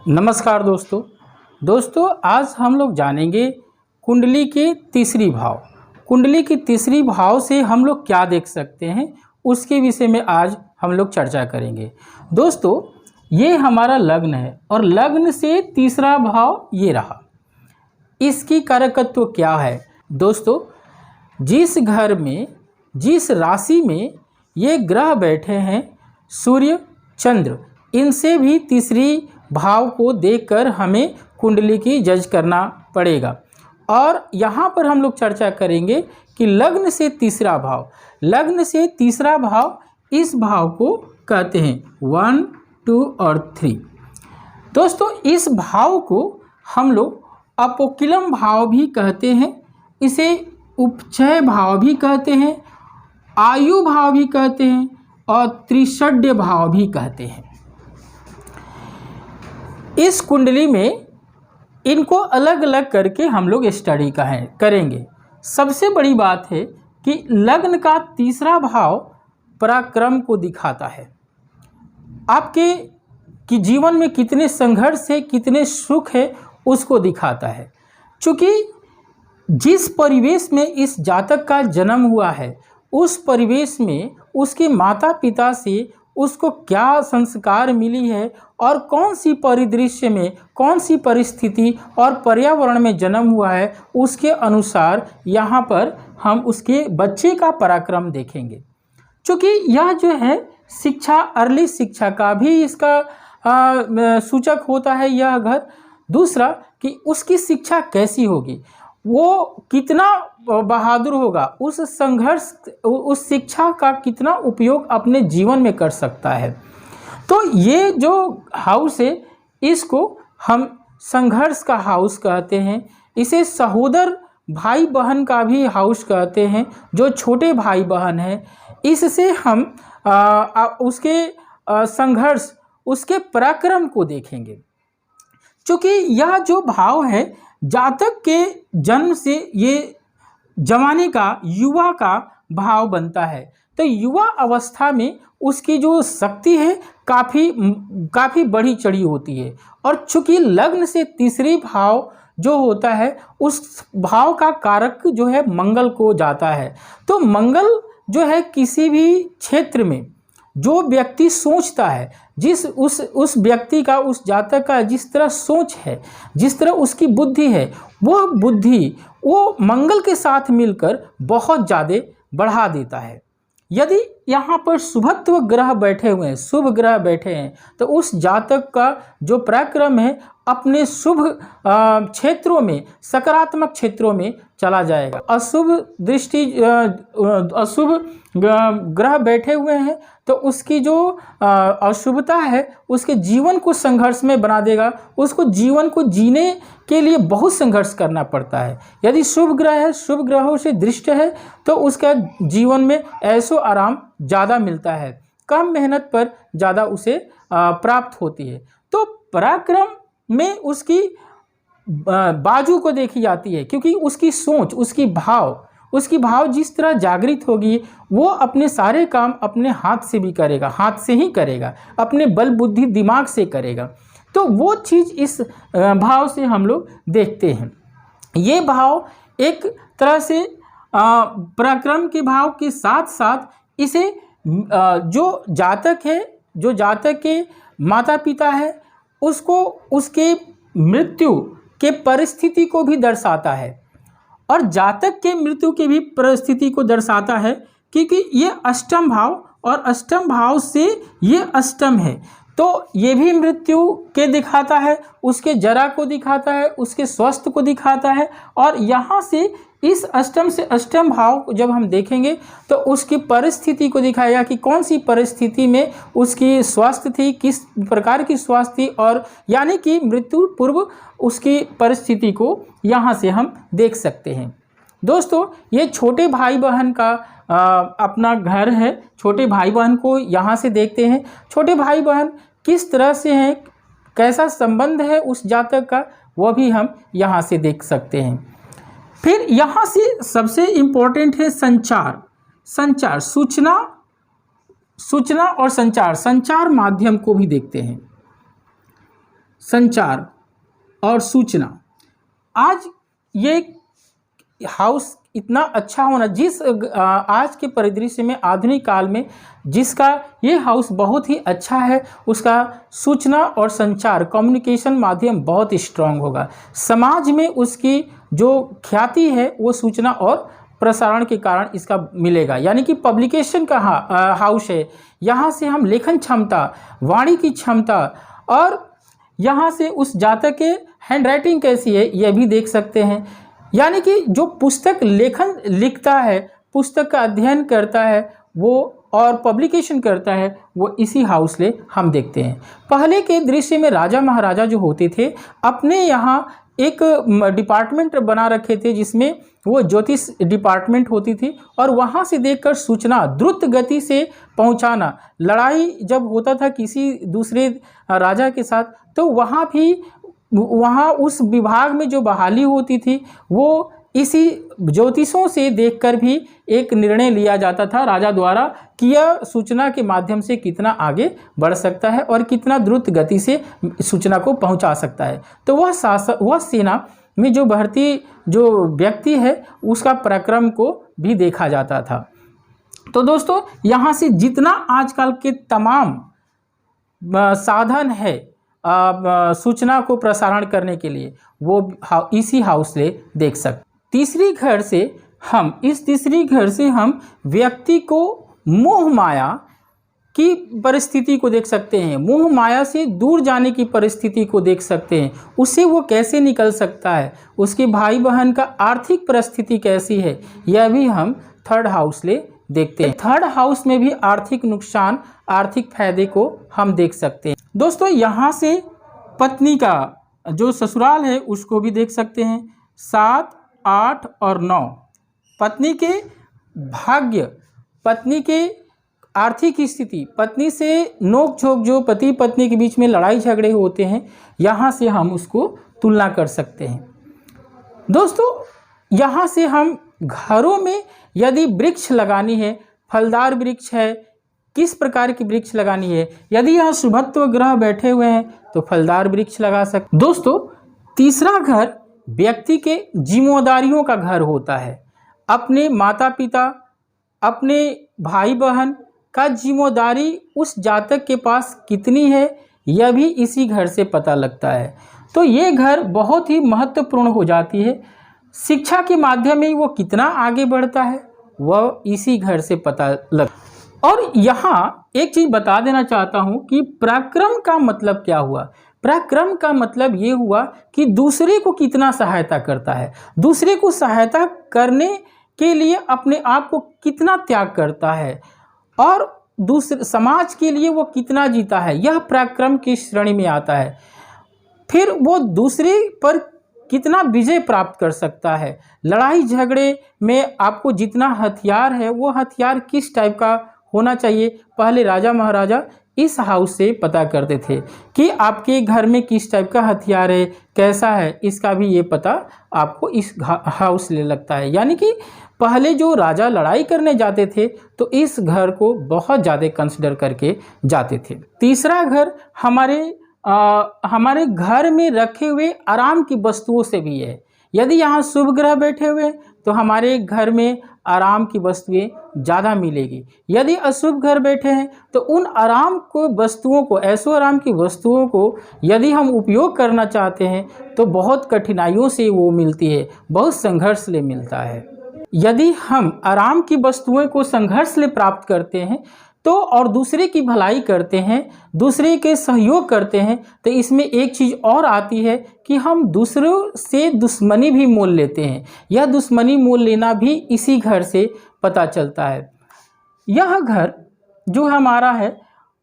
नमस्कार दोस्तों आज हम लोग जानेंगे कुंडली के तीसरी भाव। कुंडली की तीसरी भाव से हम लोग क्या देख सकते हैं उसके विषय में आज हम लोग चर्चा करेंगे। दोस्तों ये हमारा लग्न है और लग्न से तीसरा भाव ये रहा। इसकी कारकत्व क्या है दोस्तों? जिस घर में जिस राशि में ये ग्रह बैठे हैं सूर्य चंद्र, इनसे भी तीसरी भाव को देखकर हमें कुंडली की जज करना पड़ेगा। और यहाँ पर हम लोग चर्चा करेंगे कि लग्न से तीसरा भाव, लग्न से तीसरा भाव इस भाव को कहते हैं 1, 2 और 3। दोस्तों इस भाव को हम लोग अपोकिलम भाव भी कहते हैं, इसे उपचय भाव भी कहते हैं, आयु भाव भी कहते हैं और त्रिषड्य भाव भी कहते हैं। इस कुंडली में इनको अलग अलग करके हम लोग स्टडी करेंगे। सबसे बड़ी बात है कि लग्न का तीसरा भाव पराक्रम को दिखाता है। आपके कि जीवन में कितने संघर्ष है, कितने सुख है, उसको दिखाता है। चूँकि जिस परिवेश में इस जातक का जन्म हुआ है उस परिवेश में उसके माता पिता से उसको क्या संस्कार मिली है और कौन सी परिदृश्य में, कौन सी परिस्थिति और पर्यावरण में जन्म हुआ है, उसके अनुसार यहाँ पर हम उसके बच्चे का पराक्रम देखेंगे। क्योंकि यह जो है शिक्षा, अर्ली शिक्षा का भी इसका सूचक होता है यह घर। दूसरा कि उसकी शिक्षा कैसी होगी, वो कितना बहादुर होगा, उस संघर्ष, उस शिक्षा का कितना उपयोग अपने जीवन में कर सकता है। तो ये जो हाउस है इसको हम संघर्ष का हाउस कहते हैं। इसे सहोदर भाई बहन का भी हाउस कहते हैं। जो छोटे भाई बहन हैं इससे हम उसके संघर्ष, उसके पराक्रम को देखेंगे। क्योंकि यह जो भाव है जातक के जन्म से ये जवानी का, युवा का भाव बनता है। तो युवा अवस्था में उसकी जो शक्ति है काफ़ी बढ़ी चढ़ी होती है। और चूँकि लग्न से तीसरी भाव जो होता है उस भाव का कारक जो है मंगल को जाता है। तो मंगल जो है किसी भी क्षेत्र में जो व्यक्ति सोचता है, जिस उस व्यक्ति का, उस जातक का जिस तरह सोच है, जिस तरह उसकी बुद्धि है, वह बुद्धि वो मंगल के साथ मिलकर बहुत ज़्यादा बढ़ा देता है। यदि यहाँ पर शुभत्व ग्रह बैठे हुए हैं, शुभ ग्रह बैठे हैं, तो उस जातक का जो पराक्रम है अपने शुभ क्षेत्रों में, सकारात्मक क्षेत्रों में चला जाएगा। अशुभ दृष्टि, अशुभ ग्रह बैठे हुए हैं तो उसकी जो अशुभता है उसके जीवन को संघर्ष में बना देगा। उसको जीवन को जीने के लिए बहुत संघर्ष करना पड़ता है। यदि शुभ ग्रह है, शुभ ग्रहों से दृष्ट है तो उसका जीवन में ऐशो आराम ज़्यादा मिलता है, कम मेहनत पर ज़्यादा उसे प्राप्त होती है। तो पराक्रम में उसकी बाजू को देखी जाती है, क्योंकि उसकी सोच, उसकी भाव जिस तरह जागृत होगी वो अपने सारे काम अपने हाथ से भी करेगा, हाथ से ही करेगा, अपने बल बुद्धि दिमाग से करेगा। तो वो चीज़ इस भाव से हम लोग देखते हैं। ये भाव एक तरह से पराक्रम के भाव के साथ साथ इसे जो जातक है, जो जातक के माता पिता है, उसको उसके मृत्यु के परिस्थिति को भी दर्शाता है और जातक के मृत्यु की भी परिस्थिति को दर्शाता है। क्योंकि ये अष्टम भाव और अष्टम भाव से ये अष्टम है तो ये भी मृत्यु के दिखाता है, उसके जरा को दिखाता है, उसके स्वास्थ्य को दिखाता है। और यहाँ से इस अष्टम से अष्टम भाव को जब हम देखेंगे तो उसकी परिस्थिति को दिखाएगा कि कौन सी परिस्थिति में उसकी स्वास्थ्य थी, किस प्रकार की स्वास्थ्य थी, और यानी कि मृत्यु पूर्व उसकी परिस्थिति को यहाँ से हम देख सकते हैं। दोस्तों ये छोटे भाई बहन का अपना घर है। छोटे भाई बहन को यहाँ से देखते हैं। छोटे भाई बहन किस तरह से हैं, कैसा संबंध है उस जातक का, वह भी हम यहाँ से देख सकते हैं। फिर यहाँ से सबसे इम्पोर्टेंट है संचार, सूचना और संचार माध्यम को भी देखते हैं। संचार और सूचना। आज ये हाउस इतना अच्छा होना, जिस आज के परिदृश्य में आधुनिक काल में जिसका ये हाउस बहुत ही अच्छा है, उसका सूचना और संचार कम्युनिकेशन माध्यम बहुत स्ट्रांग होगा। समाज में उसकी जो ख्याति है वो सूचना और प्रसारण के कारण इसका मिलेगा। यानी कि पब्लिकेशन का हाउस है। यहाँ से हम लेखन क्षमता, वाणी की क्षमता और यहाँ से उस जातक के हैंडराइटिंग कैसी है यह भी देख सकते हैं। यानी कि जो पुस्तक लेखन लिखता है, पुस्तक का अध्ययन करता है वो और पब्लिकेशन करता है, वो इसी हाउस से हम देखते हैं। पहले के दृश्य में राजा महाराजा जो होते थे अपने यहाँ एक डिपार्टमेंट बना रखे थे जिसमें वो ज्योतिष डिपार्टमेंट होती थी और वहाँ से देखकर सूचना द्रुत गति से पहुँचाना। लड़ाई जब होता था किसी दूसरे राजा के साथ तो वहाँ उस विभाग में जो बहाली होती थी वो इसी ज्योतिषों से देखकर भी एक निर्णय लिया जाता था राजा द्वारा कि यह सूचना के माध्यम से कितना आगे बढ़ सकता है और कितना द्रुत गति से सूचना को पहुंचा सकता है। तो वह सेना में जो भर्ती जो व्यक्ति है उसका पराक्रम को भी देखा जाता था। तो दोस्तों यहाँ से जितना आजकल के तमाम साधन है सूचना को प्रसारण करने के लिए वो इसी हाउस से देख सकते। तीसरी घर से हम व्यक्ति को मोह माया की परिस्थिति को देख सकते हैं। मोह माया से दूर जाने की परिस्थिति को देख सकते हैं। उससे वो कैसे निकल सकता है, उसके भाई बहन का आर्थिक परिस्थिति कैसी है, यह भी हम थर्ड हाउस ले देखते हैं। थर्ड हाउस में भी आर्थिक नुकसान, आर्थिक फायदे को हम देख सकते हैं। दोस्तों यहाँ से पत्नी का जो ससुराल है उसको भी देख सकते हैं। 7, 8 और 9 पत्नी के भाग्य, पत्नी के आर्थिक स्थिति, पत्नी से नोक झोंक जो पति पत्नी के बीच में लड़ाई झगड़े होते हैं, यहाँ से हम उसको तुलना कर सकते हैं। दोस्तों यहाँ से हम घरों में यदि वृक्ष लगानी है, फलदार वृक्ष है, किस प्रकार की वृक्ष लगानी है, यदि यहाँ शुभत्व ग्रह बैठे हुए हैं तो फलदार वृक्ष लगा सकते। दोस्तों तीसरा घर व्यक्ति के जिम्मेदारियों का घर होता है। अपने माता पिता, अपने भाई बहन का जिम्मेदारी उस जातक के पास कितनी है यह भी इसी घर से पता लगता है। तो ये घर बहुत ही महत्वपूर्ण हो जाती है। शिक्षा के माध्यम में वो कितना आगे बढ़ता है वह इसी घर से पता लगता है। और यहाँ एक चीज़ बता देना चाहता हूँ कि पराक्रम का मतलब क्या हुआ। पराक्रम का मतलब ये हुआ कि दूसरे को कितना सहायता करता है, दूसरे को सहायता करने के लिए अपने आप को कितना त्याग करता है और दूसरे समाज के लिए वो कितना जीता है, यह पराक्रम की श्रेणी में आता है। फिर वो दूसरे पर कितना विजय प्राप्त कर सकता है। लड़ाई झगड़े में आपको जितना हथियार है वो हथियार किस टाइप का होना चाहिए, पहले राजा महाराजा इस हाउस से पता करते थे कि आपके घर में किस टाइप का हथियार है, कैसा है, इसका भी ये पता आपको इस हाउस से लगता है। यानी कि पहले जो राजा लड़ाई करने जाते थे तो इस घर को बहुत ज़्यादा कंसिडर करके जाते थे। तीसरा घर हमारे घर में रखे हुए आराम की वस्तुओं से भी है। यदि यहाँ शुभ ग्रह बैठे हुए तो हमारे घर में आराम की वस्तुएं ज़्यादा मिलेगी। यदि अशुभ घर बैठे हैं तो उन आराम को वस्तुओं को, ऐसो आराम की वस्तुओं को यदि हम उपयोग करना चाहते हैं तो बहुत कठिनाइयों से वो मिलती है, बहुत संघर्ष से मिलता है। यदि हम आराम की वस्तुओं को संघर्ष से प्राप्त करते हैं तो और दूसरे की भलाई करते हैं, दूसरे के सहयोग करते हैं, तो इसमें एक चीज़ और आती है कि हम दूसरों से दुश्मनी भी मोल लेते हैं। यह दुश्मनी मोल लेना भी इसी घर से पता चलता है। यह घर जो हमारा है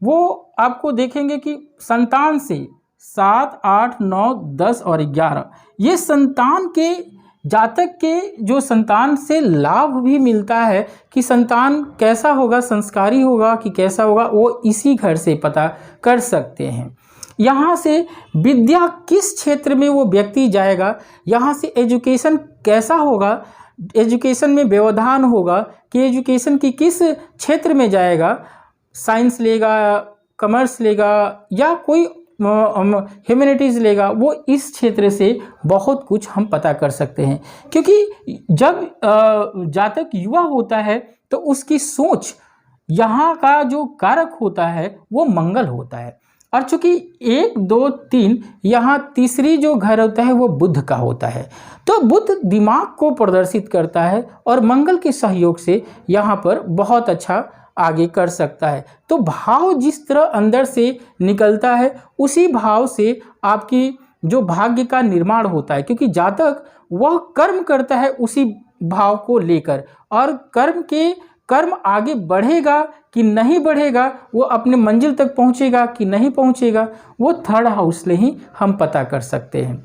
वो आपको देखेंगे कि संतान से 7, 8, 9, 10 और 11 ये संतान के जातक के जो संतान से लाभ भी मिलता है कि संतान कैसा होगा, संस्कारी होगा कि कैसा होगा, वो इसी घर से पता कर सकते हैं। यहाँ से विद्या किस क्षेत्र में वो व्यक्ति जाएगा, यहाँ से एजुकेशन कैसा होगा, एजुकेशन में व्यवधान होगा कि एजुकेशन की किस क्षेत्र में जाएगा, साइंस लेगा, कॉमर्स लेगा या कोई ह्यूमैनिटीज़ लेगा, वो इस क्षेत्र से बहुत कुछ हम पता कर सकते हैं। क्योंकि जब जातक युवा होता है तो उसकी सोच, यहाँ का जो कारक होता है वो मंगल होता है। और चूंकि 1, 2, 3 यहाँ तीसरी जो घर होता है वो बुध का होता है, तो बुध दिमाग को प्रदर्शित करता है और मंगल के सहयोग से यहाँ पर बहुत अच्छा आगे कर सकता है। तो भाव जिस तरह अंदर से निकलता है उसी भाव से आपकी जो भाग्य का निर्माण होता है, क्योंकि जातक वह कर्म करता है उसी भाव को लेकर, और कर्म आगे बढ़ेगा कि नहीं बढ़ेगा, वो अपने मंजिल तक पहुंचेगा कि नहीं पहुंचेगा, वो थर्ड हाउस से ही हम पता कर सकते हैं।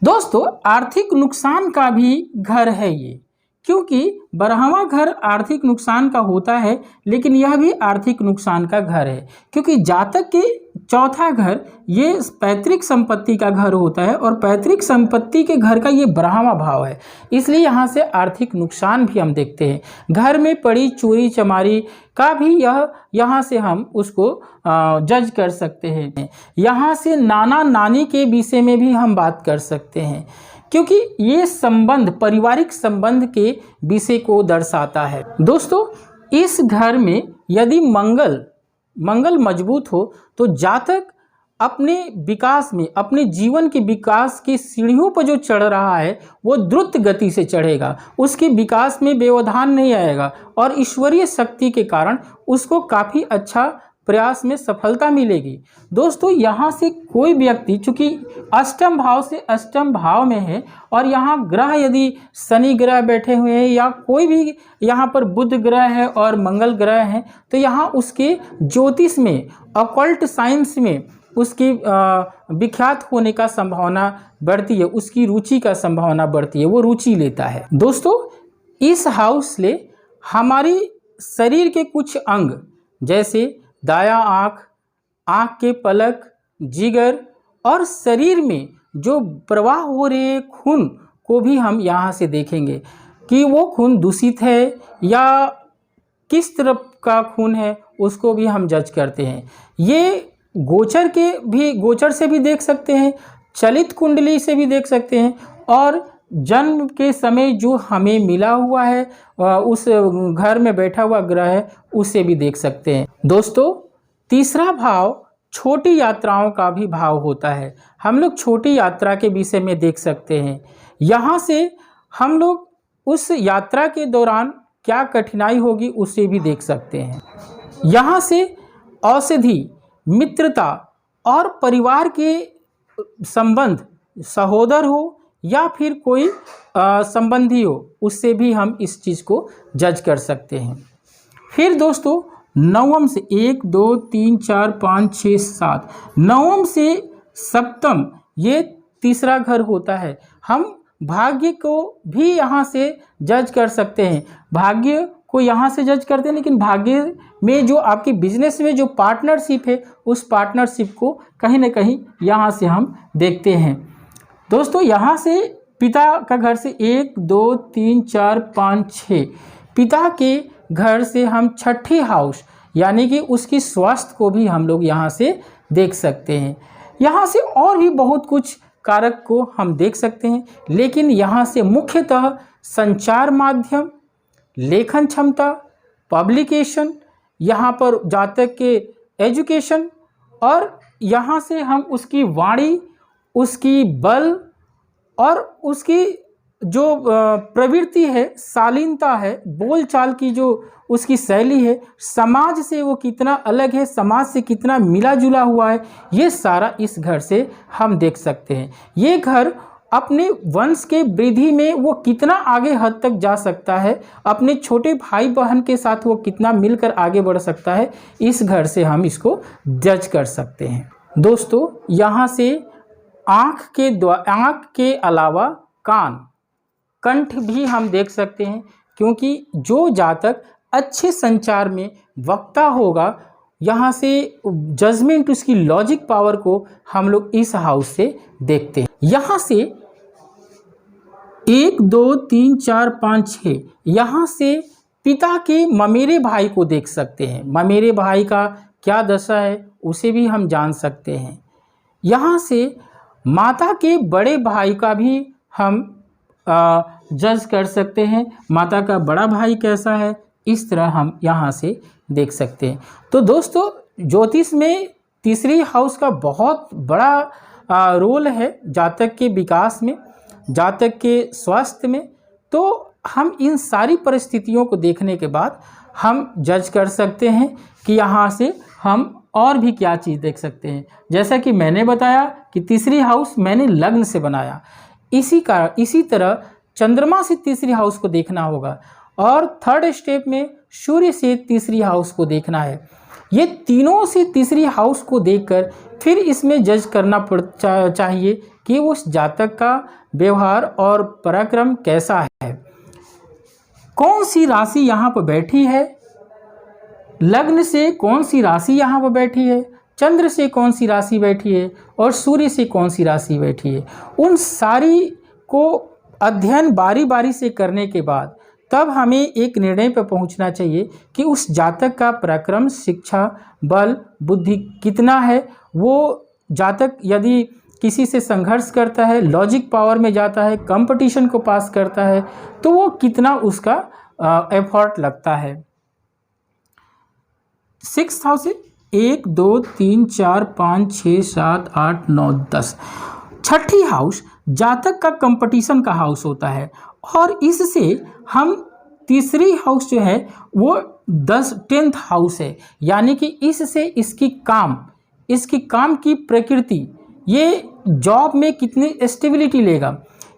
दोस्तों, आर्थिक नुकसान का भी घर है ये, क्योंकि 12वां घर आर्थिक नुकसान का होता है, लेकिन यह भी आर्थिक नुकसान का घर है, क्योंकि जातक के चौथा घर ये पैतृक संपत्ति का घर होता है, और पैतृक संपत्ति के घर का ये 12वां भाव है। इसलिए यहाँ से आर्थिक नुकसान भी हम देखते हैं। घर में पड़ी चोरी चमारी का भी यहाँ से हम उसको जज कर सकते हैं। यहाँ से नाना नानी के विषय में भी हम बात कर सकते हैं, क्योंकि ये संबंध पारिवारिक संबंध के विषय को दर्शाता है। दोस्तों, इस घर में यदि मंगल मजबूत हो तो जातक अपने विकास में, अपने जीवन के विकास की सीढ़ियों पर जो चढ़ रहा है वो द्रुत गति से चढ़ेगा, उसके विकास में व्यवधान नहीं आएगा, और ईश्वरीय शक्ति के कारण उसको काफ़ी अच्छा प्रयास में सफलता मिलेगी। दोस्तों, यहाँ से कोई व्यक्ति, चूंकि अष्टम भाव से अष्टम भाव में है, और यहाँ ग्रह यदि शनि ग्रह बैठे हुए हैं या कोई भी यहाँ पर बुध ग्रह है और मंगल ग्रह है, तो यहाँ उसके ज्योतिष में, ऑकल्ट साइंस में उसकी विख्यात होने का संभावना बढ़ती है, उसकी रुचि का संभावना बढ़ती है, वो रुचि लेता है। दोस्तों, इस हाउस से हमारी शरीर के कुछ अंग जैसे दायां आँख के पलक, जिगर और शरीर में जो प्रवाह हो रहे खून को भी हम यहाँ से देखेंगे कि वो खून दूषित है या किस तरफ का खून है, उसको भी हम जज करते हैं। ये गोचर से भी देख सकते हैं, चलित कुंडली से भी देख सकते हैं, और जन्म के समय जो हमें मिला हुआ है उस घर में बैठा हुआ ग्रह है उसे भी देख सकते हैं। दोस्तों, तीसरा भाव छोटी यात्राओं का भी भाव होता है। हम लोग छोटी यात्रा के विषय में देख सकते हैं। यहाँ से हम लोग उस यात्रा के दौरान क्या कठिनाई होगी उसे भी देख सकते हैं। यहाँ से औषधि, मित्रता और परिवार के संबंध, सहोदर हो या फिर कोई संबंधी हो, उससे भी हम इस चीज़ को जज कर सकते हैं। फिर दोस्तों, नवम से 1, 2, 3, 4, 5, 6, 7, नवम से सप्तम ये तीसरा घर होता है। हम भाग्य को भी यहाँ से जज कर सकते हैं, भाग्य को यहाँ से जज करते हैं, लेकिन भाग्य में जो आपके बिजनेस में जो पार्टनरशिप है उस पार्टनरशिप को कहीं ना कहीं यहाँ से हम देखते हैं। दोस्तों, यहाँ से पिता का घर से 1, 2, 3, 4, 5, 6 पिता के घर से हम छठी हाउस यानी कि उसकी स्वास्थ्य को भी हम लोग यहाँ से देख सकते हैं। यहाँ से और भी बहुत कुछ कारक को हम देख सकते हैं, लेकिन यहाँ से मुख्यतः संचार माध्यम, लेखन क्षमता, पब्लिकेशन, यहाँ पर जातक के एजुकेशन, और यहाँ से हम उसकी वाणी, उसकी बल और उसकी जो प्रवृत्ति है, शालीनता है, बोलचाल की जो उसकी शैली है, समाज से वो कितना अलग है, समाज से कितना मिला जुला हुआ है, ये सारा इस घर से हम देख सकते हैं। ये घर अपने वंश के वृद्धि में वो कितना आगे हद तक जा सकता है, अपने छोटे भाई बहन के साथ वो कितना मिलकर आगे बढ़ सकता है, इस घर से हम इसको जज कर सकते हैं। दोस्तों, यहाँ से आँख के अलावा कंठ भी हम देख सकते हैं, क्योंकि जो जातक अच्छे संचार में वक्ता होगा, यहाँ से जजमेंट, उसकी लॉजिक पावर को हम लोग इस हाउस से देखते हैं। यहाँ से 1, 2, 3, 4, 5, 6 यहाँ से पिता के ममेरे भाई को देख सकते हैं। ममेरे भाई का क्या दशा है उसे भी हम जान सकते हैं। यहाँ से माता के बड़े भाई का भी हम जज कर सकते हैं, माता का बड़ा भाई कैसा है, इस तरह हम यहाँ से देख सकते हैं। तो दोस्तों ज्योतिष में तीसरी हाउस का बहुत बड़ा रोल है जातक के विकास में, जातक के स्वास्थ्य में। तो हम इन सारी परिस्थितियों को देखने के बाद हम जज कर सकते हैं कि यहाँ से हम और भी क्या चीज़ देख सकते हैं। जैसा कि मैंने बताया कि तीसरी हाउस मैंने लग्न से बनाया, इसी तरह चंद्रमा से तीसरी हाउस को देखना होगा और थर्ड स्टेप में सूर्य से तीसरी हाउस को देखना है। ये तीनों से तीसरी हाउस को देखकर फिर इसमें जज करना चाहिए कि उस जातक का व्यवहार और पराक्रम कैसा है, कौन सी राशि यहाँ पर बैठी है, लग्न से कौन सी राशि यहाँ पर बैठी है, चंद्र से कौन सी राशि बैठी है और सूर्य से कौन सी राशि बैठी है। उन सारी को अध्ययन बारी बारी से करने के बाद तब हमें एक निर्णय पर पहुंचना चाहिए कि उस जातक का पराक्रम, शिक्षा, बल, बुद्धि कितना है। वो जातक यदि किसी से संघर्ष करता है, लॉजिक पावर में जाता है, कंपटीशन को पास करता है, तो वो कितना उसका एफर्ट लगता है। 6 हाउस 1 2 3 4 5 6 7 8 9 10। छठी हाउस जातक का कंपटीशन का हाउस होता है और इससे हम तीसरी हाउस जो है वो 10th हाउस है, यानी कि इससे इसकी काम की प्रकृति, ये जॉब में कितनी स्टेबिलिटी लेगा,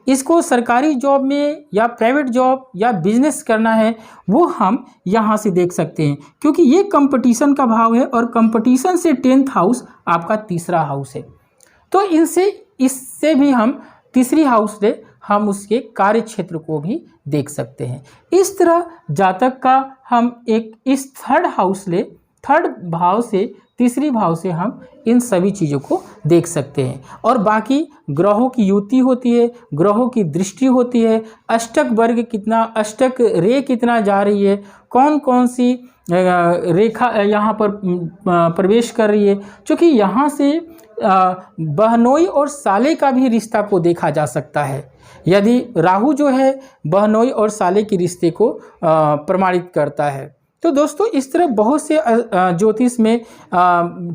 इसको सरकारी जॉब में या प्राइवेट जॉब या बिजनेस करना है, वो हम यहाँ से देख सकते हैं क्योंकि ये कंपटीशन का भाव है और कंपटीशन से 10th हाउस आपका तीसरा हाउस है। तो इससे भी हम तीसरी हाउस से हम उसके कार्य क्षेत्र को भी देख सकते हैं। इस तरह जातक का हम इस थर्ड भाव से तीसरी भाव से हम इन सभी चीज़ों को देख सकते हैं। और बाकी ग्रहों की युति होती है, ग्रहों की दृष्टि होती है, अष्टक वर्ग कितना, अष्टक रे कितना जा रही है, कौन कौन सी रेखा यहाँ पर प्रवेश कर रही है। क्योंकि यहाँ से बहनोई और साले का भी रिश्ता को देखा जा सकता है। यदि राहु जो है बहनोई और साले के रिश्ते को प्रमाणित करता है। तो दोस्तों इस तरह बहुत से ज्योतिष में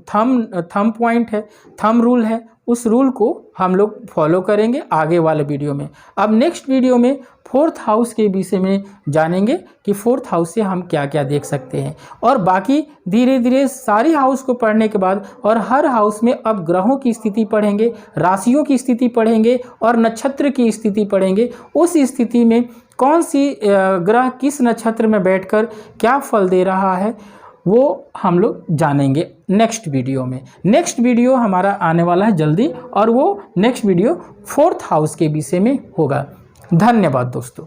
थंब पॉइंट है, थंब रूल है, उस रूल को हम लोग फॉलो करेंगे आगे वाले वीडियो में। अब नेक्स्ट वीडियो में 4th हाउस के विषय में जानेंगे कि 4th हाउस से हम क्या क्या देख सकते हैं। और बाकी धीरे धीरे सारी हाउस को पढ़ने के बाद और हर हाउस में अब ग्रहों की स्थिति पढ़ेंगे, राशियों की स्थिति पढ़ेंगे और नक्षत्र की स्थिति पढ़ेंगे। उस स्थिति में कौन सी ग्रह किस नक्षत्र में बैठकर क्या फल दे रहा है वो हम लोग जानेंगे नेक्स्ट वीडियो में। नेक्स्ट वीडियो हमारा आने वाला है जल्दी और वो नेक्स्ट वीडियो 4th हाउस के विषय में होगा। धन्यवाद दोस्तों।